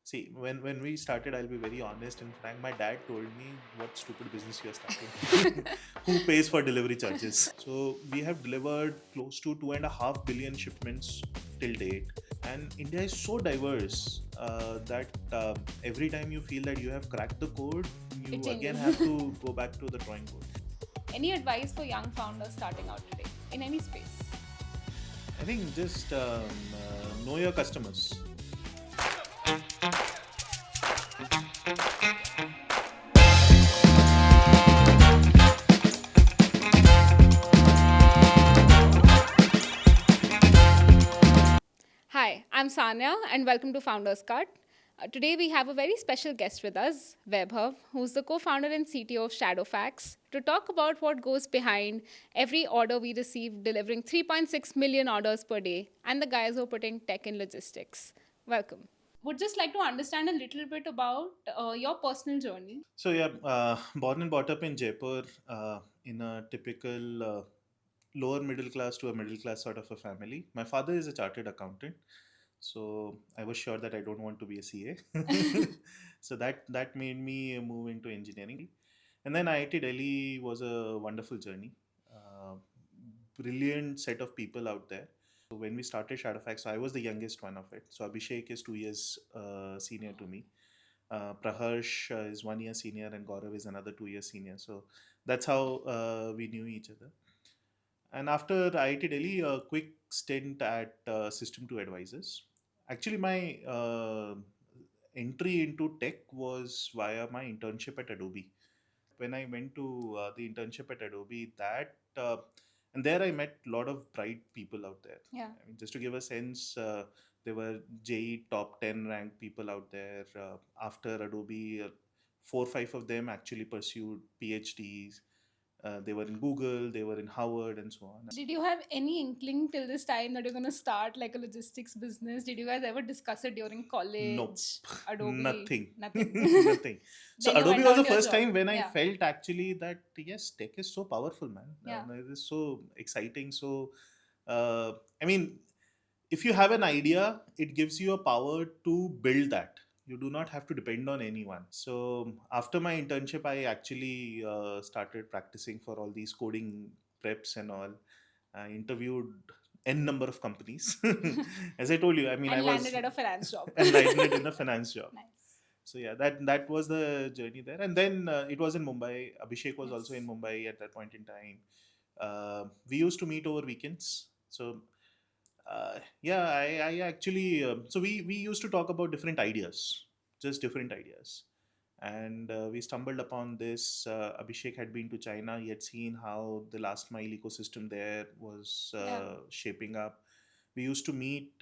See, when we started, I'll be very honest and frank. My dad told me, "What stupid business you are starting? Who pays for delivery charges?" So we have delivered close to 2.5 billion shipments till date, and India is so diverse that every time you feel that you have cracked the code, It you again changes. have to go back to the drawing board. Any advice for young founders starting out today in any space? I think just know your customers. Hi, I'm Sanya and welcome to Founders Cut. Today we have a very special guest with us, Vaibhav, who's the co-founder and CTO of Shadowfax, to talk about what goes behind every order we receive, delivering 3.6 million orders per day, and the guys who are putting tech in logistics. Welcome. Would just like to understand a little bit about your personal journey. So yeah, born and brought up in Jaipur, in a typical lower middle class to a middle class sort of a family. My father is a chartered accountant, so I was sure that I don't want to be a CA. So that made me move into engineering, and then IIT Delhi was a wonderful journey. Uh, Brilliant set of people out there. So when we started Shadowfax, so I was the youngest one of it. So Abhishek is 2 years senior to me. Praharsh is 1 year senior, and Gaurav is another 2 years senior. So that's how we knew each other. And after IIT Delhi, a quick stint at System 2 Advisors. Actually, my entry into tech was via my internship at Adobe. When I went to the internship at Adobe, and there I met a lot of bright people out there. Yeah. I mean, just to give a sense, there were JE top 10 ranked people out there. After Adobe, four or five of them actually pursued PhDs. They were in Google, they were in Harvard, and so on. Did you have any inkling till this time that you're going to start like a logistics business? Did you guys ever discuss it during Nope, college? Adobe? nothing, Nothing. nothing. So Then you Adobe went was on the to your first job. time when I Yeah. felt actually that yes, tech is so powerful, man. Yeah. It is so exciting. So, I mean, if you have an idea, it gives you a power to build that. You do not have to depend on anyone. So after my internship, I actually started practicing for all these coding preps and all. I interviewed n number of companies. As I told you, I mean, I And landed was at a finance job. and landed in a finance job. Nice. So yeah, that was the journey there, and then it was in Mumbai. Abhishek was also in Yes. Mumbai at that point in time. We used to meet over weekends. So yeah, I actually so we used to talk about different ideas, just different ideas, and we stumbled upon this. Abhishek had been to China. He had seen how the last mile ecosystem there was Yeah. shaping up. We used to meet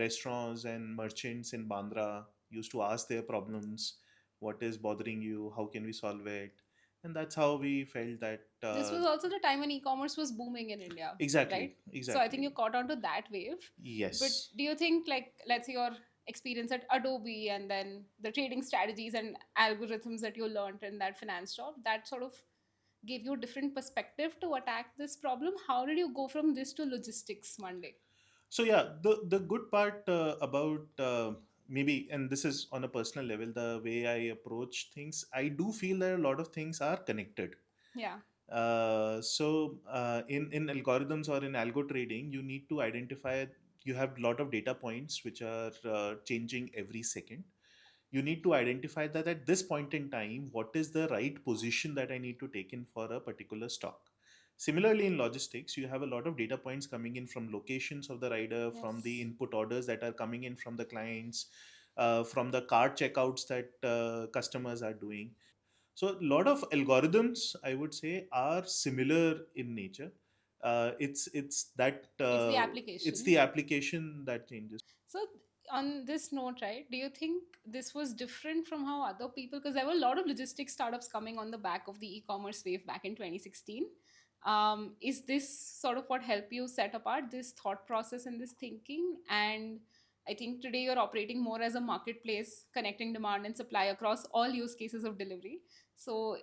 restaurants and merchants in Bandra. Used to ask their problems, what is bothering you, how can we solve it, and that's how we felt that This was also the time when e-commerce was booming in India, exactly, right? So I think you exactly, caught on to that wave. But yes. do you think, like, let's say your experience at Adobe and then the trading strategies and algorithms that you learned in that finance job, that sort of gave you a different perspective to attack this problem? How did you go from this to logistics one day? So yeah, the good part about maybe, and this is on a personal level, the way I approach things, I do feel that a lot of things are connected. Yeah. In algorithms or in algo trading, you need to identify. You have a lot of data points which are changing every second. You need to identify that at this point in time, what is the right position that I need to take in for a particular stock. Similarly, in logistics, you have a lot of data points coming in from locations of the rider, from the Yes. input orders that are coming in from the clients, from the cart checkouts that customers are doing. So, a lot of algorithms, I would say, are similar in nature. It's that It's the it's application. the application that changes. So, on this note, right, do you think this was different from how other people, because there were a lot of logistics startups coming on the back of the e commerce wave back in 2016? Is this sort of what helped you set apart this thought process and this thinking? And I think today you're operating more as a marketplace, connecting demand and supply across all use cases of delivery. So,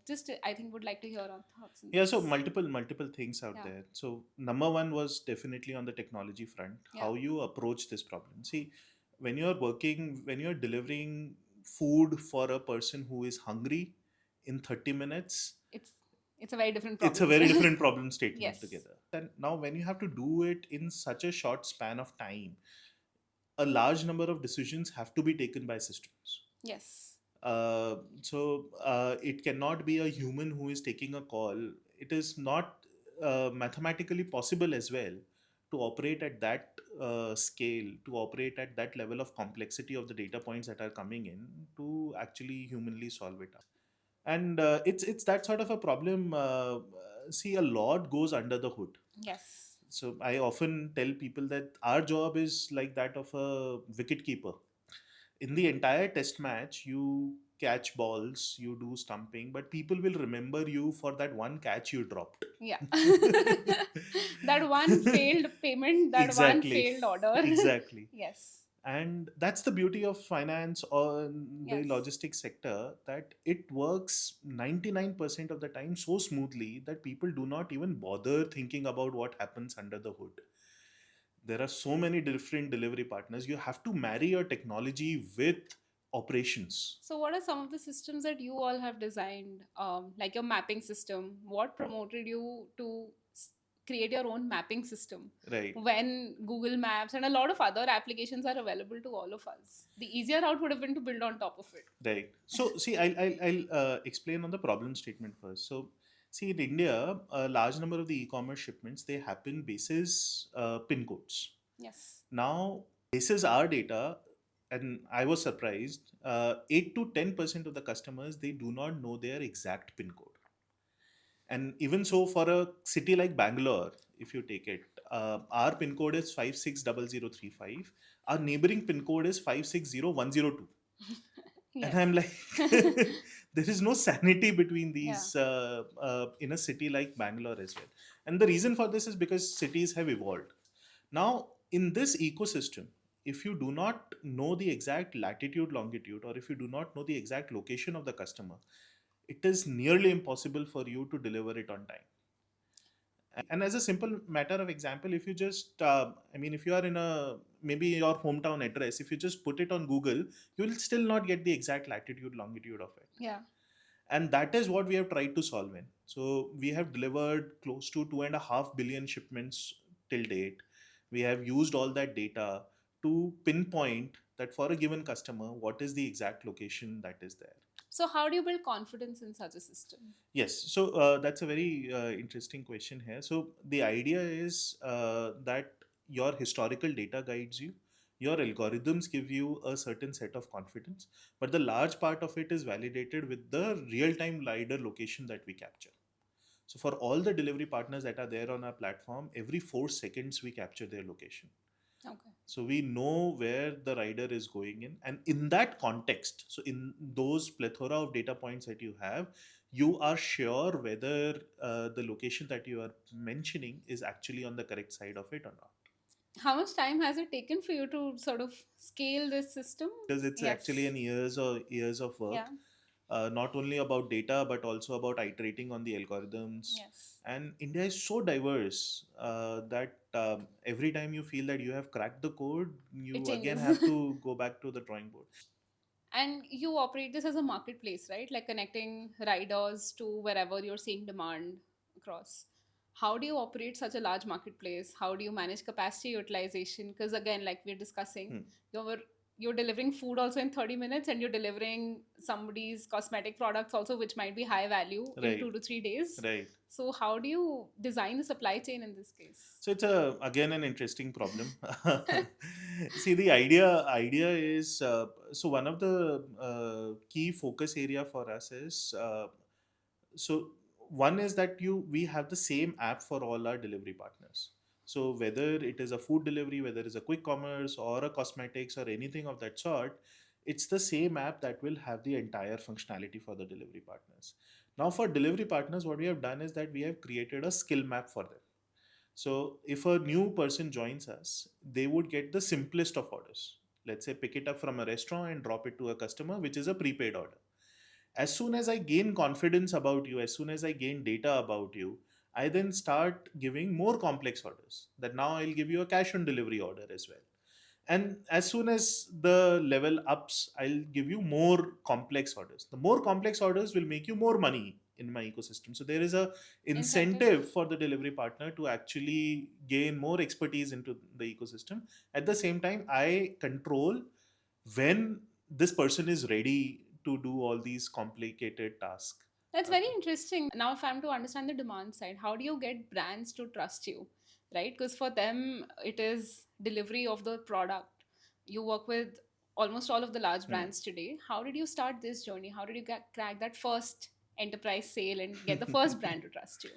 just I think would like to hear our thoughts on Yeah, so this. multiple things out Yeah. there. So number one was definitely on the technology front, Yeah. how you approach this problem. See, when you're delivering food for a person who is hungry in 30 minutes, It's it's a very different it's a problem. very different problem statement Yes. together. And now when you have to do it in such a short span of time, a large number of decisions have to be taken by systems. Yes. So it cannot be a human who is taking a call. It is not mathematically possible as well to operate at that scale, to operate at that level of complexity of the data points that are coming in, to actually humanly solve it up. And it's that sort of a problem. See, a lot goes under the hood. Yes. So I often tell people that our job is like that of a wicket keeper. In the entire test match, you catch balls, you do stumping, but people will remember you for that one catch you dropped. Yeah. That one failed payment, that one Exactly. failed order. Exactly. Yes. And that's the beauty of finance or the Yes. logistics sector, that it works 99% of the time so smoothly that people do not even bother thinking about what happens under the hood. There are so many different delivery partners. You have to marry your technology with operations. So, what are some of the systems that you all have designed, like your mapping system? What promoted you to create your own mapping system Right. when Google Maps and a lot of other applications are available to all of us? The easier route would have been to build on top of it. Right. So, see, I'll explain on the problem statement first. So, see, in India, a large number of the e-commerce shipments, they happen basis pin codes. Yes. Now, basis our data, and I was surprised, 8 to 10% of the customers, they do not know their exact pin code. And even so, for a city like Bangalore, if you take it, our pin code is 560035. Our neighboring pin code is 560102. And Yes. I'm like, there is no sanity between Yeah. these in a city like Bangalore as well. And the reason for this is because cities have evolved. Now, in this ecosystem, if you do not know the exact latitude, longitude, or if you do not know the exact location of the customer, it is nearly impossible for you to deliver it on time. And as a simple matter of example, if you just, I mean, if you are in a maybe your hometown address, if you just put it on Google, you will still not get the exact latitude, longitude of it. Yeah. And that is what we have tried to solve in. So we have delivered close to 2.5 billion shipments till date. We have used all that data to pinpoint that for a given customer, what is the exact location that is there. So, how do you build confidence in such a system? Yes, so that's a very interesting question here. So the idea is that your historical data guides you, your algorithms give you a certain set of confidence, but the large part of it is validated with the real-time LiDAR location that we capture. So for all the delivery partners that are there on our platform, every 4 seconds we capture their location. Okay. So we know where the rider is going in, and in that context, so in those plethora of data points that you have, you are sure whether the location that you are mentioning is actually on the correct side of it or not. How much time has it taken for you to sort of scale this system? Because it's Yes. actually an years of work, Yeah. not only about data but also about iterating on the algorithms. Yes. And India is so diverse that every time you feel that you have cracked the code, It you again changes. have to go back to the drawing board. And you operate this as a marketplace, right? Like connecting riders to wherever you're seeing demand across. How do you operate such a large marketplace? How do you manage capacity utilization? Because again, like we're discussing, Hmm. you're you're delivering food also in 30 minutes and you're delivering somebody's cosmetic products also, which might be high value in Right, 2 to 3 days. right. So how do you design the supply chain in this case? So it's a again an interesting problem. See, the idea is so one of the key focus area for us is so one is that you we have the same app for all our delivery partners. So whether it is a food delivery, whether it's a quick commerce or a cosmetics or anything of that sort, it's the same app that will have the entire functionality for the delivery partners. Now for delivery partners, what we have done is that we have created a skill map for them. So if a new person joins us, they would get the simplest of orders. Let's say pick it up from a restaurant and drop it to a customer, which is a prepaid order. As soon as I gain confidence about you, as soon as I gain data about you, I then start giving more complex orders. That now I'll give you a cash on delivery order as well. And as soon as the level ups, I'll give you more complex orders. The more complex orders will make you more money in my ecosystem. So there is a Incentive. incentive for the delivery partner to actually gain more expertise into the ecosystem. At the same time, I control when this person is ready to do all these complicated tasks. That's very Okay. interesting. Now, if I'm to understand the demand side, how do you get brands to trust you, right? Because for them, it is delivery of the product. You work with almost all of the large brands today. How did you start this journey? How did you crack that first enterprise sale and get the first brand to trust you?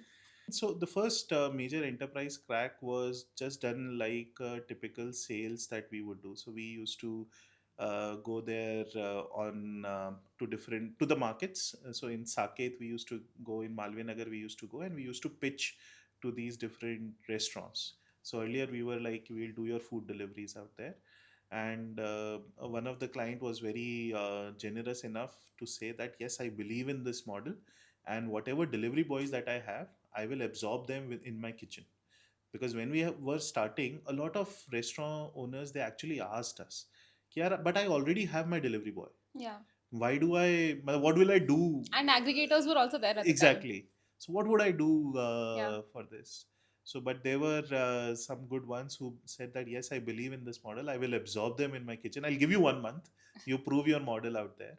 So the first major enterprise crack was just done like typical sales that we would do. So we used to go there on to different to the markets. So in Saket we used to go, in Malviya Nagar we used to go, and we used to pitch to these different restaurants. So earlier we were like, we'll do your food deliveries out there, and one of the client was very generous enough to say that yes, I believe in this model, and whatever delivery boys that I have, I will absorb them in my kitchen. Because when were starting, a lot of restaurant owners, they actually asked us, "Kiara, but I already have my delivery boy. Yeah. Why do I? What will I do?" And aggregators were also there at the time. Exactly. So what would I do Yeah. for this? So, but there were some good ones who said that yes, I believe in this model. I will absorb them in my kitchen. I'll give you 1 month. You prove your model out there.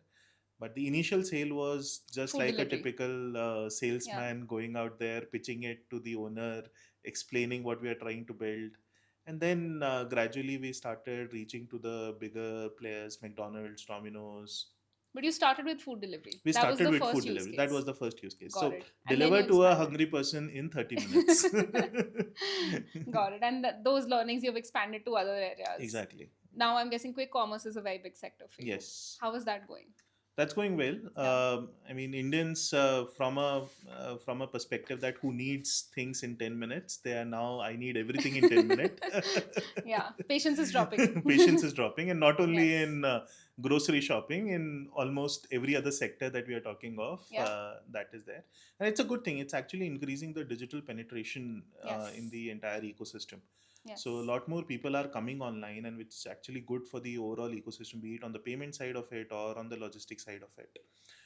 But the initial sale was just Food like a delivery. typical Yeah. salesman going out there, pitching it to the owner, explaining what we are trying to build. And then gradually we started reaching to the bigger players, McDonald's, Domino's. But you started with food delivery. We That was started the with first food use delivery. That case. was the first use case. Got So it. And then you deliver to a expanded. hungry person in 30 minutes. Got it. And those learnings you've expanded to other areas. Exactly. Now I'm guessing quick commerce is a very big sector for you. Yes. How is that going? That's going well. Yeah. I mean, Indians, from a perspective that who needs things in 10 minutes, they are now. I need everything in 10 minutes. Yeah. Patience is dropping. Patience is dropping, and not only Yes. in grocery shopping, in almost every other sector that we are talking of, Yeah. that is there, and it's a good thing. It's actually increasing the digital penetration in Yes. the entire ecosystem. So a Yes. lot more people are coming online, and which is actually good for the overall ecosystem, be it on the payment side of it or on the logistics side of it.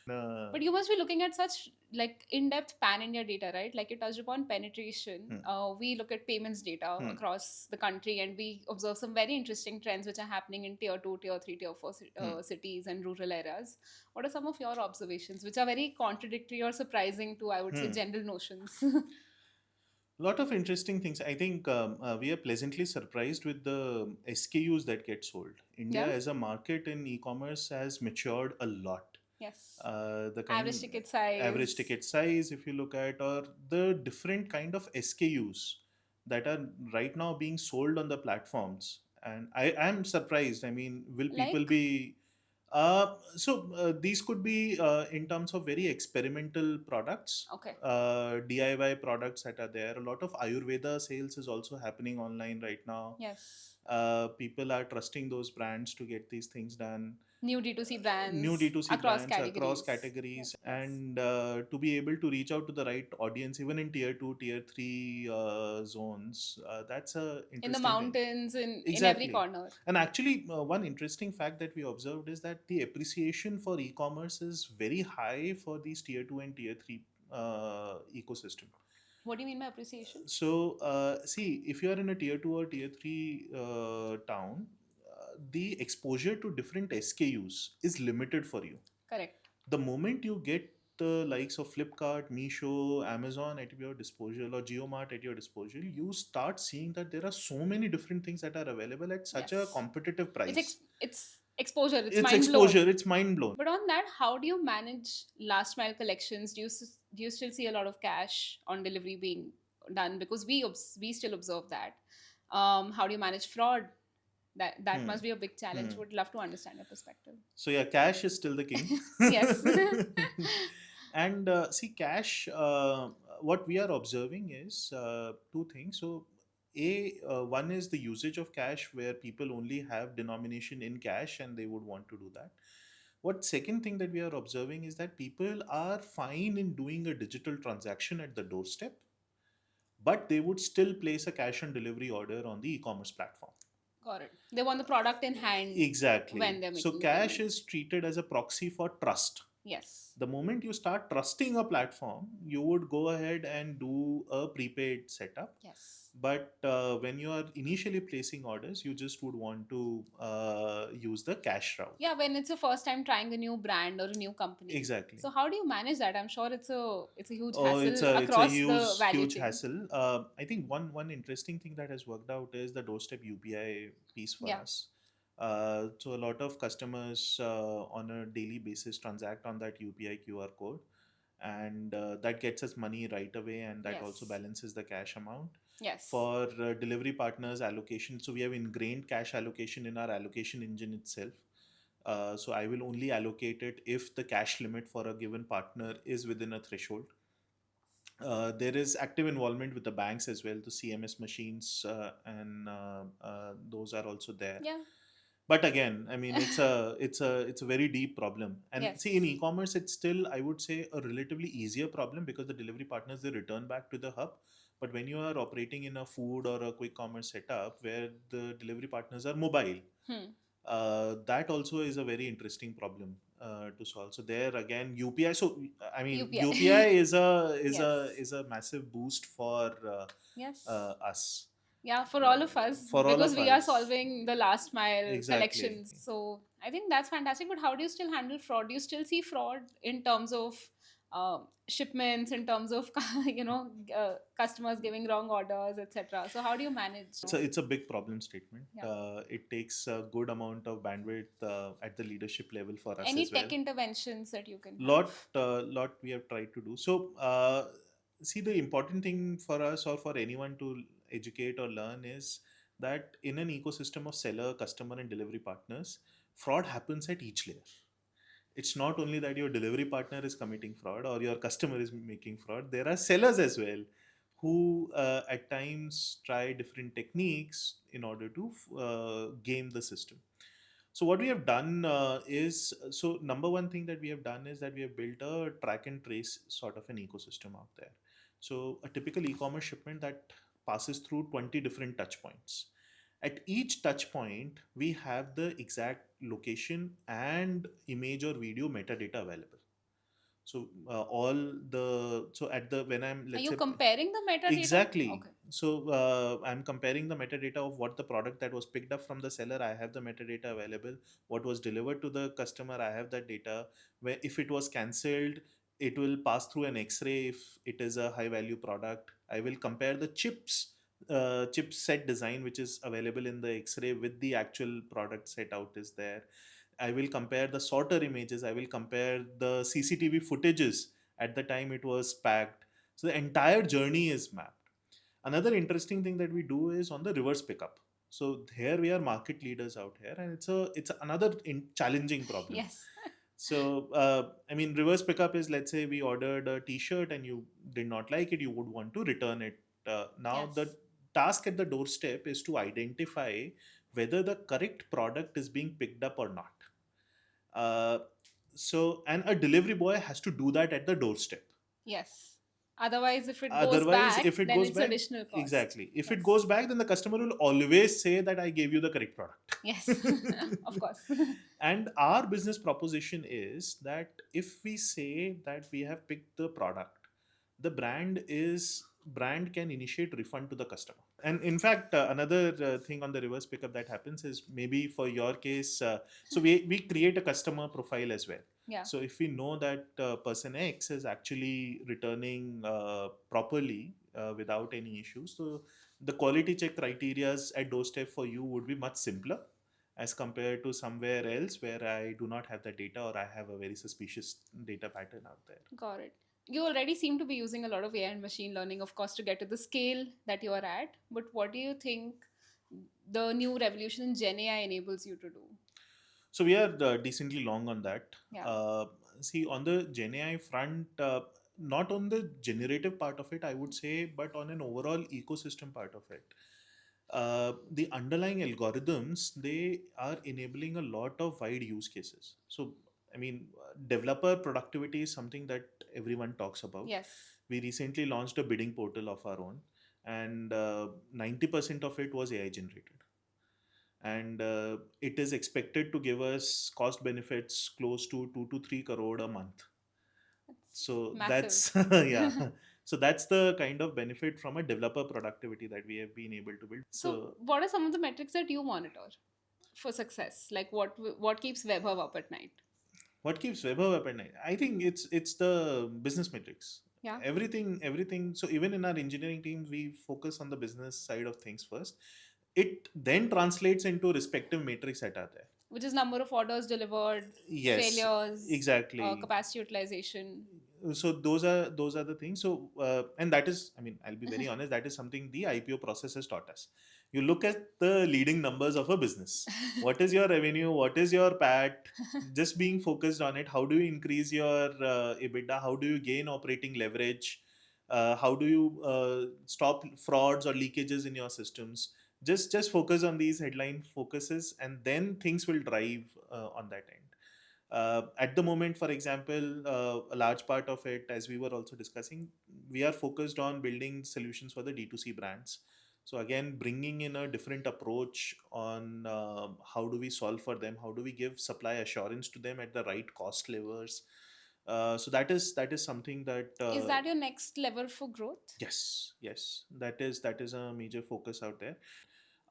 But you must be looking at such like in-depth pan-India data, right? Like you touched upon penetration. Hmm. We look at payments data Hmm. across the country, and we observe some very interesting trends which are happening in tier two, tier three, tier four Hmm. cities and rural areas. What are some of your observations, which are very contradictory or surprising to, I would say, Hmm. general notions? Lot of interesting things. I think we are pleasantly surprised with the SKUs that get sold. India Yeah. as a market in e-commerce has matured a lot. Yes. The Average kind ticket average size. ticket size, if you look at, or the different kind of SKUs that are right now being sold on the platforms, and I am surprised. I mean, will people Like, be these could be in terms of very experimental products, okay. DIY products that are there. A lot of Ayurveda sales is also happening online right now. Yes. People are trusting those brands to get these things done. New D2C New brands D2C across brands across categories. categories, Yes. Yes. and to be able to reach out to the right audience, even in tier 2, tier 3 zones. That's a In the interesting thing. mountains, in every Exactly. corner. And actually, one interesting fact that we observed is that the appreciation for e-commerce is very high for these tier 2 and tier 3 ecosystem. What do you mean by appreciation? So, see, if you are in a tier 2 or tier 3 town, the exposure to different SKUs is limited for you. Correct. The moment you get the likes of Flipkart, Meesho, Amazon at your disposal, or JioMart at your disposal, you start seeing that there are so many different things that are available at such a Yes. competitive It's price. it's exposure. It's It's mind blown. exposure, it's mind blown. But on that, how do you manage last mile collections? Do you still see a lot of cash on delivery being done? Because we still observe that. How do you manage fraud? That Hmm. must be a big challenge. Hmm. Would love to understand your perspective. So yeah, cash is still the king. Yes. And see, cash. What we are observing is two things. So, one is the usage of cash, where people only have denomination in cash and they would want to do that. What second thing that we are observing is that people are fine in doing a digital transaction at the doorstep, but they would still place a cash on delivery order on the e-commerce platform. Got it. They want the product in hand when Exactly. they're So making the cash payment. is treated as a proxy for trust. Yes. The moment you start trusting a platform, you would go ahead and do a prepaid setup. Yes. But when you are initially placing orders, you just would want to use the cash route. Yeah, when it's your first time trying a new brand or a new company. Exactly. So how do you manage that? I'm sure it's a huge Oh, hassle it's a across the value huge chain. hassle. I think one interesting thing that has worked out is the doorstep UPI piece for Yeah. us. So a lot of customers on a daily basis transact on that UPI QR code, and that gets us money right away, and that also Yes. balances the cash amount. Yes. For delivery partners allocation, so we have ingrained cash allocation in our allocation engine itself. So I will only allocate it if the cash limit for a given partner is within a threshold. There is active involvement with the banks as well. The CMS machines and those are also there. Yeah. But again, I mean, it's a very deep problem. And see, in Yes. e-commerce, it's still, I would say, a relatively easier problem because the delivery partners, they return back to the hub. But when you are operating in a food or a quick commerce setup where the delivery partners are mobile, Hmm. that also is a very interesting problem to solve. So there again, UPI. So I mean, UPI UPI. Yes. is a massive boost for Yes. us, Yeah, for all of us, for all because of we are us. solving the last mile Exactly. collections. So I think that's fantastic. But how do you still handle fraud? Do you still see fraud in terms of shipments, in terms of customers giving wrong orders, etc.? So how do you manage? It's a big problem statement. Yeah. It takes a good amount of bandwidth at the leadership level for us Any as well. tech interventions that you can have? Lot we have tried to do. So see, the important thing for us or for anyone to educate or learn is that in an ecosystem of seller, customer, and delivery partners, fraud happens at each layer. It's not only that your delivery partner is committing fraud or your customer is making fraud. There are sellers as well who at times try different techniques in order to game the system. So what we have done is, so number one thing that we have done is that we have built a track and trace sort of an ecosystem out there. So a typical e-commerce shipment that passes through 20 different touch points. At each touch point, we have the exact location and image or video metadata available. So all the, so at the, when I'm, Are let's you say, comparing the metadata? exactly. Okay. So I'm comparing the metadata of what the product that was picked up from the seller. I have the metadata available. What was delivered to the customer, I have that data. Where if it was cancelled, it will pass through an X-ray. If it is a high-value product, I will compare the chip set design which is available in the X-ray with the actual product set out is there. I will compare the sorter images. I will compare the CCTV footages at the time it was packed. So the entire journey is mapped. Another interesting thing that we do is on the reverse pickup. So here we are market leaders out here, and it's another challenging problem. Yes. So I mean, reverse pickup is, let's say we ordered a T-shirt and you did not like it, you would want to return it. Now the Yes. task at the doorstep is to identify whether the correct product is being picked up or not. Uh, so and a delivery boy has to do that at the doorstep. Yes. Otherwise, if it goes Otherwise, back, if it then goes it's back, additional cost. exactly. If it Yes. goes back, then the customer will always say that I gave you the correct product. Yes. Of course. And our business proposition is that if we say that we have picked the product, the brand can initiate refund to the customer. And in fact, another thing on the reverse pickup that happens is, maybe for your case, so we create a customer profile as well. Yeah. So if we know that person X is actually returning properly without any issues, so the quality check criterias at doorstep for you would be much simpler as compared to somewhere else where I do not have the data or I have a very suspicious data pattern out there. Got it. You already seem to be using a lot of AI and machine learning, of course, to get to the scale that you are at. But what do you think the new revolution in Gen AI enables you to do? So we are decently long on that. Yeah. See, on the Gen AI front, not on the generative part of it, I would say, but on an overall ecosystem part of it. The underlying algorithms, they are enabling a lot of wide use cases. So, I mean, developer productivity is something that everyone talks about. Yes. We recently launched a bidding portal of our own, and 90% of it was AI generated. and it is expected to give us cost benefits close to 2 to 3 crore a month. That's So massive. that's yeah. So that's the kind of benefit from a developer productivity that we have been able to build. So, So what are some of the metrics that you monitor for success? Like, what keeps Vaibhav up at night? what keeps Vaibhav up at night? I think it's the business metrics. Yeah, Everything. So even in our engineering team, we focus on the business side of things first. It then translates into respective metrics that are there. which is number of orders delivered, Yes, failures, exactly. capacity utilization. So those are the things. So and that is, I mean, I'll be very honest, that is something the IPO process has taught us. You look at the leading numbers of a business. What is your revenue? What is your PAT? Just being focused on it. How do you increase your EBITDA? How do you gain operating leverage? How do you stop frauds or leakages in your systems? Just focus on these headline focuses, and then things will drive on that end. At the moment, for example, a large part of it, as we were also discussing, we are focused on building solutions for the D2C brands. So again, bringing in a different approach on how do we solve for them, how do we give supply assurance to them at the right cost levers. So that is something that Is that your next lever for growth? yes, that is a major focus out there.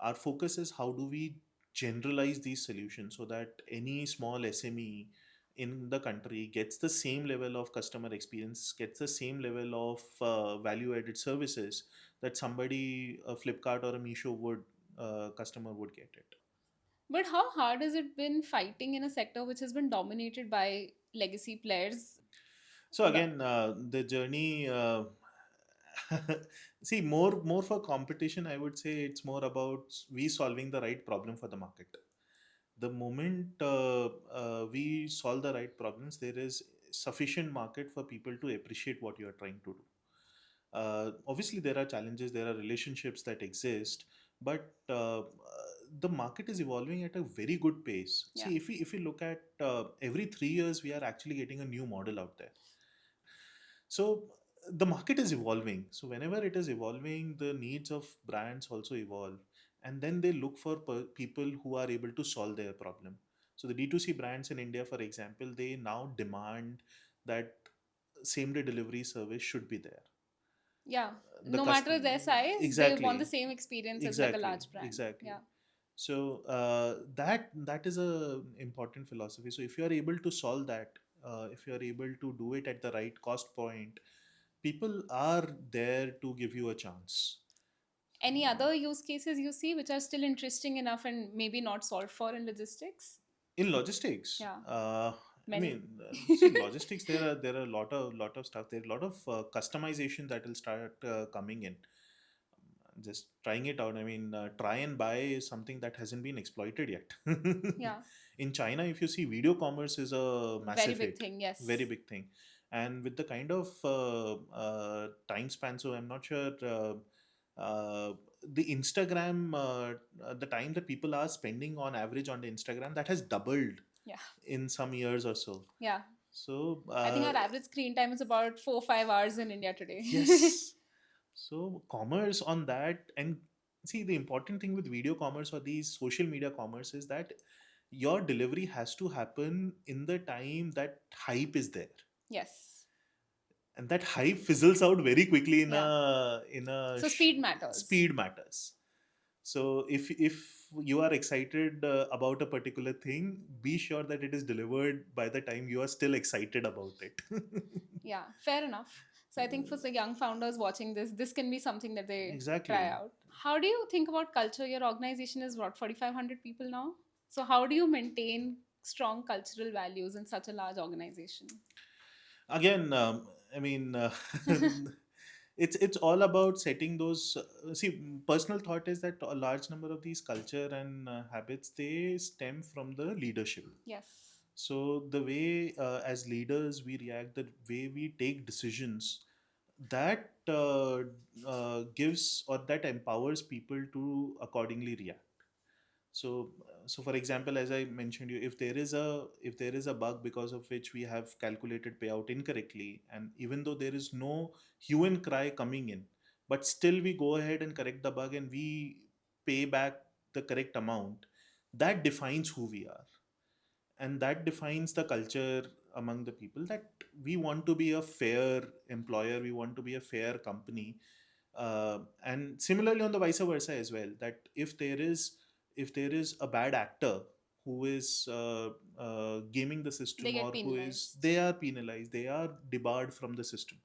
Our focus is how do we generalize these solutions so that any small SME in the country gets the same level of customer experience, gets the same level of value added services that somebody, a Flipkart or a Meesho would, customer would get it. But how hard has it been fighting in a sector which has been dominated by legacy players? So But again, the journey. See, more for competition, I would say it's more about we solving the right problem for the market. The moment we solve the right problems, there is sufficient market for people to appreciate what you are trying to do. Obviously, there are challenges, there are relationships that exist, but the market is evolving at a very good pace. yeah, See, if we look at every 3 years, we are actually getting a new model out there. So the market is evolving. So whenever it is evolving, the needs of brands also evolve, and then they look for people who are able to solve their problem. So the D2C brands in India, for example, they now demand that same day delivery service should be there. yeah. The No matter customer, their size, they want the exactly, same experience as like a exactly, large brand. exactly. Yeah. So that is a important philosophy. So if you are able to solve that, if you are able to do it at the right cost point, people are there to give you a chance. Any other use cases you see which are still interesting enough and maybe not solved for in logistics? In logistics, Yeah, I many. mean, see, logistics, there are a lot of stuff. There are a lot of customization that will start coming in. Just trying it out. I mean, try and buy is something that hasn't been exploited yet. Yeah, In China, if you see, video commerce is a very massive big hit, thing. very Yes. big thing. And with the kind of time span, so I'm not sure. The Instagram, the time that people are spending on average on the Instagram, that has doubled Yeah, in some years or so. yeah. So I think our average screen time is about 4 5 hours in India today. yes, so commerce on that, and see, the important thing with video commerce or these social media commerce is that your delivery has to happen in the time that hype is there, Yes. and that hype fizzles out very quickly in Yeah. a So speed matters. speed matters. So if you are excited about a particular thing, be sure that it is delivered by the time you are still excited about it. Yeah, fair enough. So I think for the young founders watching this, this can be something that they try Exactly. out. How do you think about culture? Your organization is what, 4,500 people now? So how do you maintain strong cultural values in such a large organization? Again, I mean, it's all about setting those. See, personal thought is that a large number of these culture and habits, they stem from the leadership. Yes. So the way as leaders we react, the way we take decisions, that gives or that empowers people to accordingly react. So for example, as I mentioned you, if there is a bug because of which we have calculated payout incorrectly, and even though there is no hue and cry coming in, but still we go ahead and correct the bug and we pay back the correct amount, that defines who we are, and that defines the culture among the people, that we want to be a fair employer, we want to be a fair company. And similarly on the vice versa as well, that if there is a bad actor who is gaming the They system, get or who is, penalized. they are penalized, they are debarred from the system,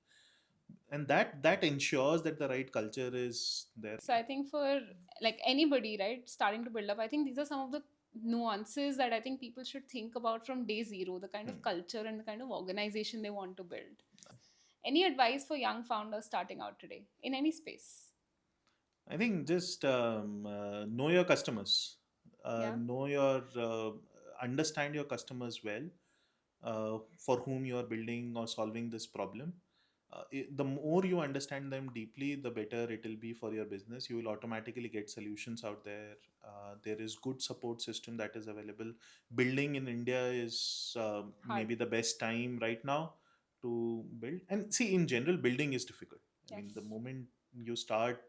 and that ensures that the right culture is there. So I think for like anybody, right, starting to build up, I think these are some of the nuances that I think people should think about from day zero, the kind of Hmm. culture and the kind of organization they want to build. Any advice for young founders starting out today in any space? I think just know your customers, Yeah, know your understand your customers well, for whom you are building or solving this problem. The more you understand them deeply, the better it will be for your business. You will automatically get solutions out there. There is good support system that is available. Building in India is hard. maybe the best time right now to build. And see, in general, building is difficult. I mean, the Yes. moment you start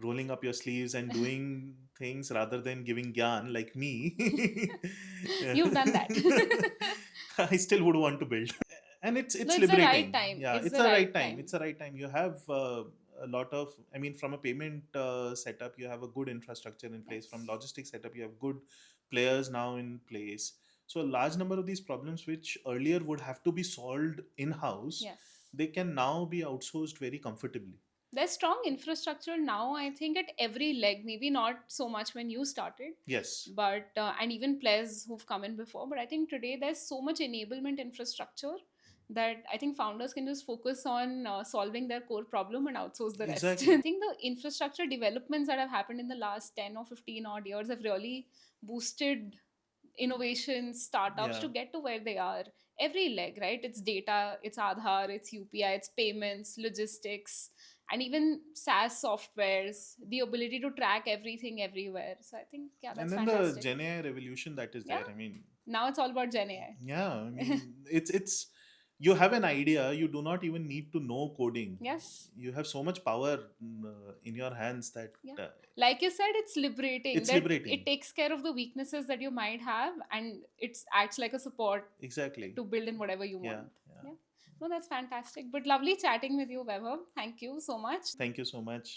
rolling up your sleeves and doing things rather than giving gyan like me, You've done that. I still would want to build. And No, it's it's the right liberating. time. Yeah, It's it's the the right right time. time. It's the right time. You have a lot of, I mean, from a payment setup, you have a good infrastructure in place. From Yes. logistics setup, you have good players now in place. So a large number of these problems, which earlier would have to be solved in house, Yes. they can now be outsourced very comfortably. There's strong infrastructure now, I think, at every leg. Maybe not so much when you started, Yes, but and even players who've come in before. But I think today there's so much enablement infrastructure that I think founders can just focus on solving their core problem and outsource the rest. I exactly. think the infrastructure developments that have happened in the last 10 or 15 odd years have really boosted innovations, startups Yeah. to get to where they are. Every leg, right? It's data, it's Aadhaar, it's UPI, it's payments, logistics, and even SaaS softwares, the ability to track everything everywhere. So I think, yeah, And that's then the fantastic. Gen AI revolution that is Yeah, there. I mean, now it's all about Gen AI. yeah, I mean, it's you have an idea, you do not even need to know coding. Yes. You have so much power in your hands that Yeah. uh, Like you said, it's liberating it's that liberating. it takes care of the weaknesses that you might have and it acts like a support Exactly. to build in whatever you Yeah, want. yeah. Yeah. No, that's fantastic. But lovely chatting with you, Vaibhav. Thank you so much. Thank you so much.